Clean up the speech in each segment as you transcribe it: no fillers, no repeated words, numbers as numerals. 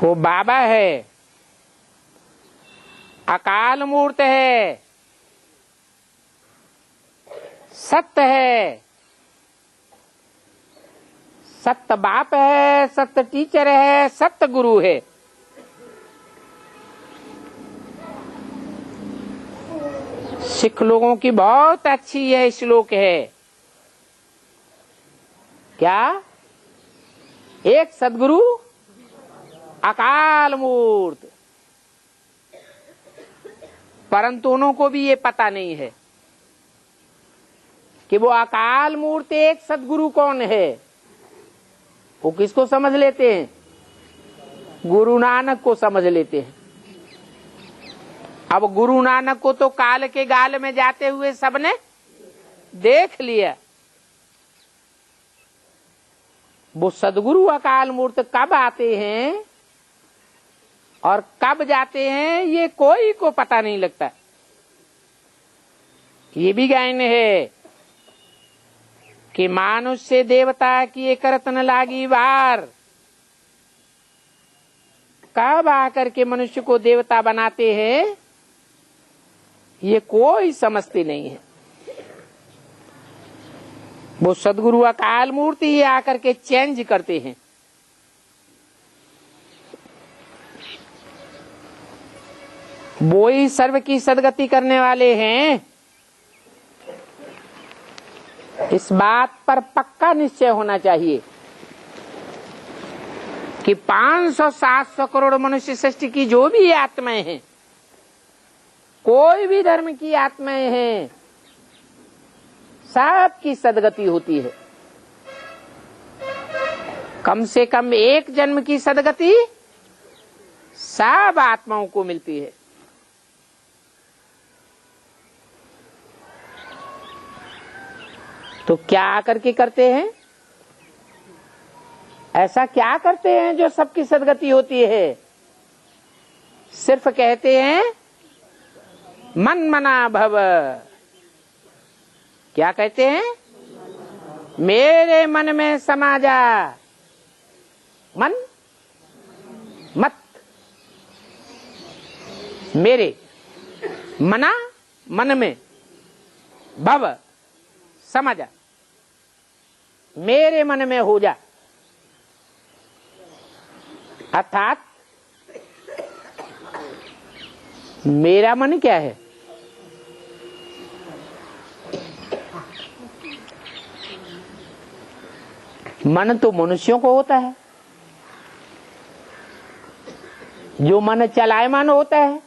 वो बाबा है, अकाल मूर्त है, सत्य है, सत्य बाप है, सत्य टीचर है, सत्य गुरु है। सिख लोगों की बहुत अच्छी यह श्लोक है। क्या? एक सदगुरु अकाल मूर्त। परंतु उनको भी ये पता नहीं है कि वो अकाल मूर्त एक सदगुरु कौन है। वो किसको समझ लेते हैं? गुरु नानक को समझ लेते हैं। अब गुरु नानक को तो काल के गाल में जाते हुए सबने देख लिया। वो सदगुरु अकाल मूर्त कब आते हैं और कब जाते हैं ये कोई को पता नहीं लगता। ये भी गायन है कि मानुष से देवता किए करत न लागी वार। कब आकर के मनुष्य को देवता बनाते हैं ये कोई समझते नहीं है। वो सदगुरु अकाल मूर्ति ही आकर के चेंज करते हैं। वो ही सर्व की सदगति करने वाले हैं। इस बात पर पक्का निश्चय होना चाहिए कि 500-700 करोड़ मनुष्य सृष्टि की जो भी आत्माएं हैं, कोई भी धर्म की आत्माएं हैं, सबकी सदगति होती है। कम से कम एक जन्म की सदगति सब आत्माओं को मिलती है। तो क्या आकर के करते हैं? ऐसा क्या करते हैं जो सबकी सदगति होती है? सिर्फ कहते हैं मन मना भव। क्या कहते हैं? मेरे मन में समा जा। मन मत, मेरे मना मन में, भव समा जा, मेरे मन में हो जा। अर्थात मेरा मन क्या है? मन तो मनुष्यों को होता है। जो मन चलायमान होता है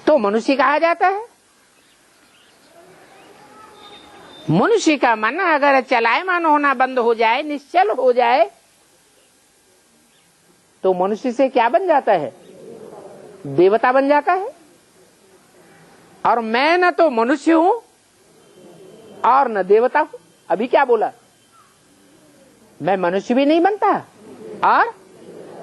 तो मनुष्य कहा जाता है। मनुष्य का मन अगर चलायमान होना बंद हो जाए, निश्चल हो जाए, तो मनुष्य से क्या बन जाता है? देवता बन जाता है। और मैं न तो मनुष्य हूं और न देवता हूं। अभी क्या बोला? मैं मनुष्य भी नहीं बनता और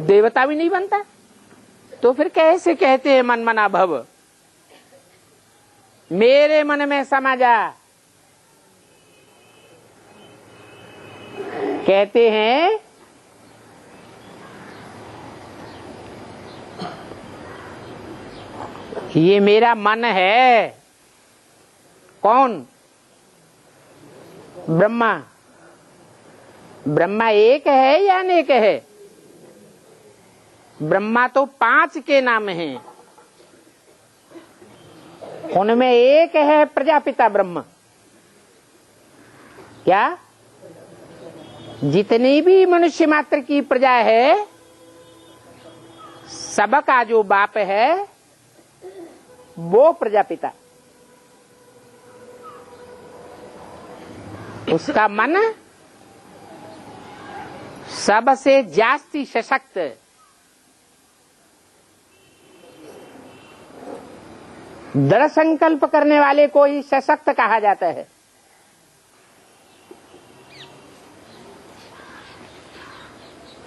देवता भी नहीं बनता। तो फिर कैसे कहते हैं मन मना भव? मेरे मन में समा जा। कहते हैं ये मेरा मन है। कौन? ब्रह्मा। ब्रह्मा एक है या अनेक है? ब्रह्मा तो 5 के नाम हैं। उनमें एक है प्रजापिता ब्रह्म। क्या? जितनी भी मनुष्य मात्र की प्रजा है, सबका जो बाप है वो प्रजापिता। उसका मन सबसे जास्ती सशक्त, दृढ़ संकल्प करने वाले को ही सशक्त कहा जाता है।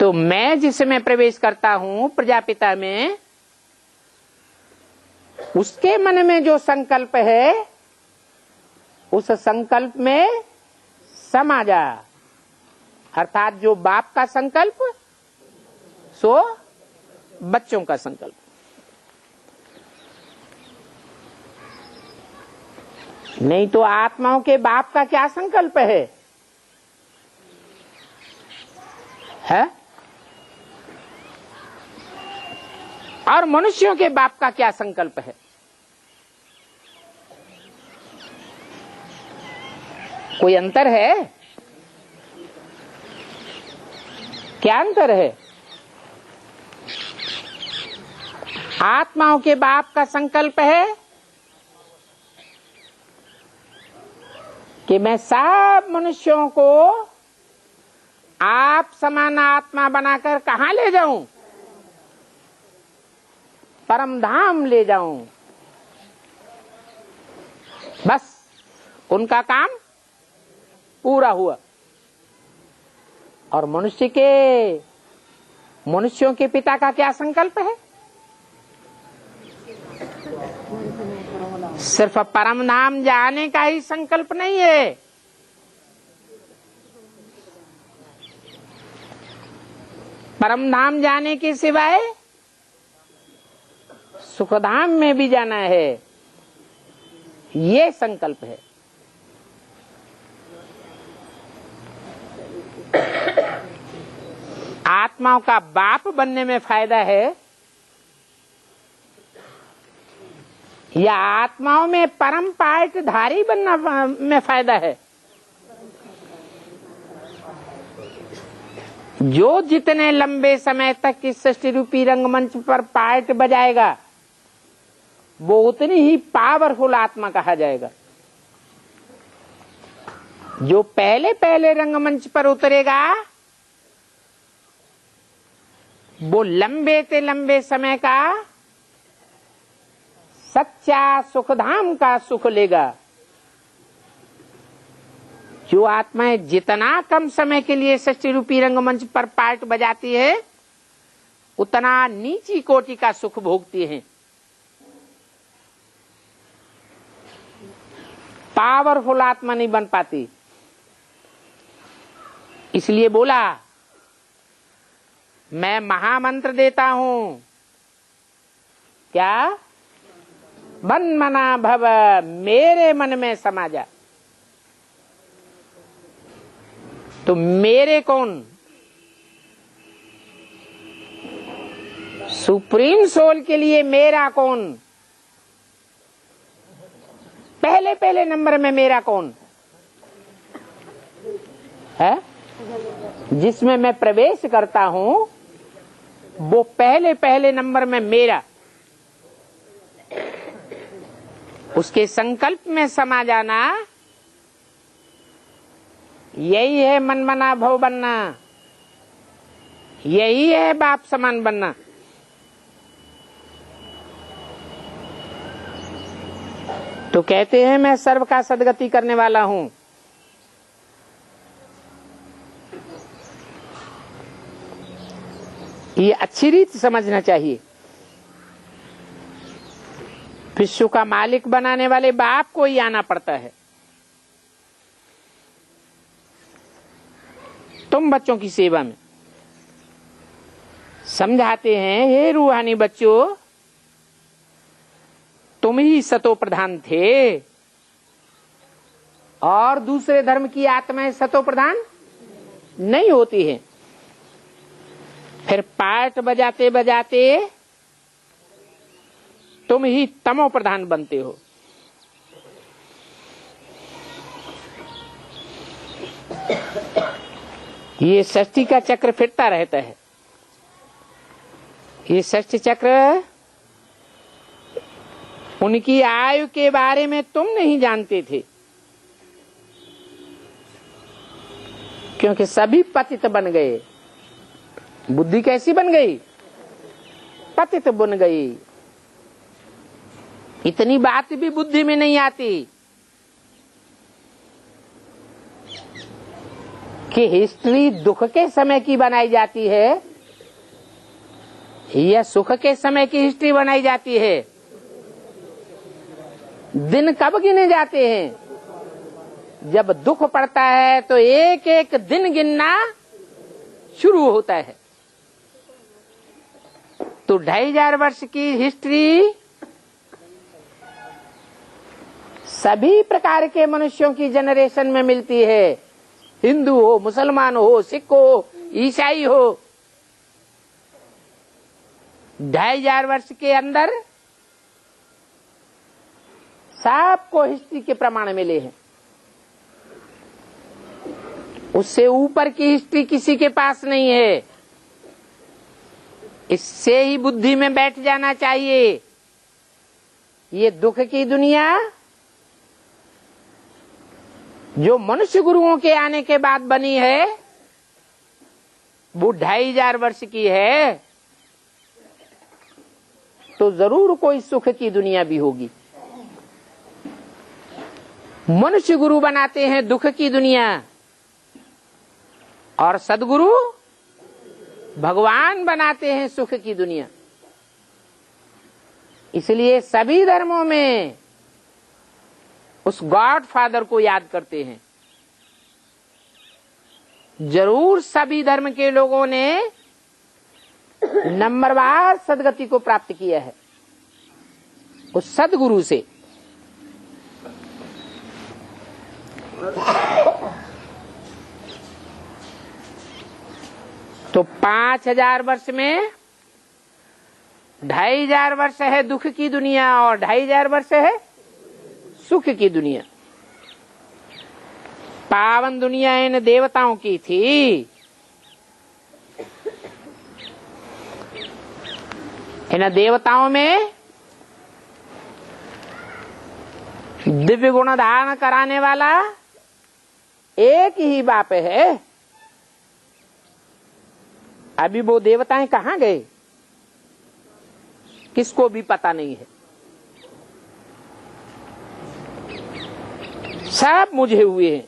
तो मैं जिसमें प्रवेश करता हूं प्रजापिता में, उसके मन में जो संकल्प है उस संकल्प में समा जा। अर्थात जो बाप का संकल्प सो बच्चों का संकल्प। नहीं तो आत्माओं के बाप का क्या संकल्प है? और मनुष्यों के बाप का क्या संकल्प है? कोई अंतर है? क्या अंतर है? आत्माओं के बाप का संकल्प है कि मैं सब मनुष्यों को आप समान आत्मा बनाकर कहां ले जाऊं? परम धाम ले जाऊं। बस उनका काम पूरा हुआ। और मनुष्यों के पिता का क्या संकल्प है? सिर्फ परम धाम जाने का ही संकल्प नहीं है, परम धाम जाने के सिवाय सुखधाम में भी जाना है, ये संकल्प है। आत्माओं का बाप बनने में फायदा है या आत्माओं में परम पाठधारी बनना में फायदा है? जो जितने लंबे समय तक इस सृष्टि रूपी रंगमंच पर पार्ट बजाएगा वो उतनी ही पावरफुल आत्मा कहा जाएगा। जो पहले पहले रंगमंच पर उतरेगा वो लंबे से लंबे समय का सच्चा सुखधाम का सुख लेगा। जो आत्माएं जितना कम समय के लिए सृष्टि रूपी रंगमंच पर पार्ट बजाती है उतना नीची कोटि का सुख भोगती हैं। पावरफुल आत्मा नहीं बन पाती। इसलिए बोला मैं महामंत्र देता हूं, क्या? मन मना भव, मेरे मन में समा जा। तो मेरे कौन? सुप्रीम सोल के लिए मेरा कौन? पहले पहले नंबर में मेरा कौन है? जिसमें मैं प्रवेश करता हूं वो पहले पहले नंबर में मेरा, उसके संकल्प में समा जाना, यही है मनमना भव बनना, यही है बाप समान बनना। तो कहते हैं मैं सर्व का सदगति करने वाला हूं। ये अच्छी रीत समझना चाहिए। विश्व का मालिक बनाने वाले बाप को ही आना पड़ता है। तुम बच्चों की सेवा में समझाते हैं, हे रूहानी बच्चों, तुम ही सतो प्रधान थे और दूसरे धर्म की आत्माएं सतो प्रधान नहीं होती हैं। फिर पाठ बजाते बजाते तुम ही तमो प्रधान बनते हो। ये सृष्टि का चक्र फिरता रहता है। ये सृष्टि चक्र, उनकी आयु के बारे में तुम नहीं जानते थे क्योंकि सभी पतित बन गए। बुद्धि कैसी बन गई? पतित बन गई। इतनी बात भी बुद्धि में नहीं आती कि हिस्ट्री दुख के समय की बनाई जाती है या सुख के समय की हिस्ट्री बनाई जाती है। दिन कब गिने जाते हैं? जब दुख पड़ता है तो एक एक दिन गिनना शुरू होता है। तो 2500 वर्ष की हिस्ट्री सभी प्रकार के मनुष्यों की जनरेशन में मिलती है, हिंदू हो, मुसलमान हो, सिख हो, ईसाई हो। 2500 वर्ष के अंदर सबको हिस्ट्री के प्रमाण मिले हैं। उससे ऊपर की हिस्ट्री किसी के पास नहीं है। इससे ही बुद्धि में बैठ जाना चाहिए, ये दुख की दुनिया जो मनुष्य गुरुओं के आने के बाद बनी है वो 2500 वर्ष की है, तो जरूर कोई सुख की दुनिया भी होगी। मनुष्य गुरु बनाते हैं दुख की दुनिया, और सदगुरु भगवान बनाते हैं सुख की दुनिया। इसलिए सभी धर्मों में उस गॉड फादर को याद करते हैं। जरूर सभी धर्म के लोगों ने नंबरवार सदगति को प्राप्त किया है उस सदगुरु से। तो 5000 वर्ष में 2500 वर्ष है दुख की दुनिया और 2500 वर्ष है सुख की दुनिया। पावन दुनिया इन देवताओं की थी। इन देवताओं में दिव्य गुण धारण कराने वाला एक ही बाप है। अभी वो देवताएं कहाँ गए किसको भी पता नहीं है। सब मुझे हुए हैं।